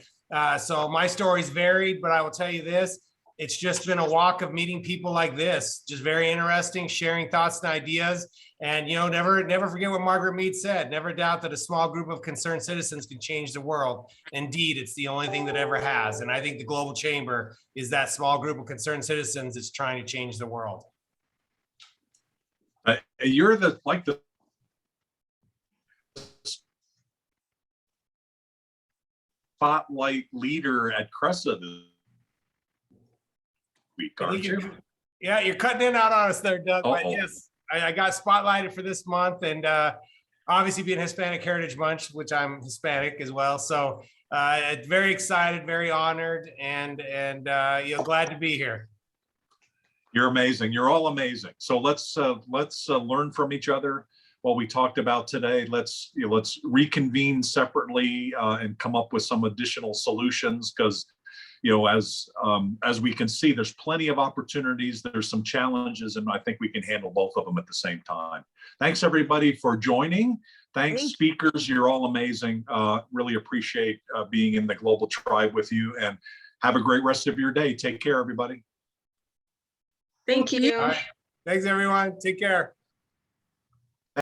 so my story's varied, but I will tell you this, It's just been a walk of meeting people like this, just very interesting, sharing thoughts and ideas. And, you know, never forget what Margaret Mead said. Never doubt that a small group of concerned citizens can change the world. Indeed, it's the only thing that ever has. And I think the Global Chamber is that small group of concerned citizens that's trying to change the world. You're the spotlight leader at Cresa this week, aren't you? Yeah, you're cutting in and out on us there, Doug. But Uh-oh. yes, I got spotlighted for this month, and obviously being Hispanic Heritage Month, which I'm Hispanic as well. So very excited, very honored, and you know, glad to be here. You're amazing. You're all amazing. So let's learn from each other what we talked about today. Let's reconvene separately and come up with some additional solutions, because you know, as we can see, there's plenty of opportunities. There's some challenges, and I think we can handle both of them at the same time. Thanks everybody for joining. Thanks speakers. You're all amazing. Really appreciate being in the global tribe with you, and have a great rest of your day. Take care, everybody. Thank you. All right. Thanks, everyone. Take care.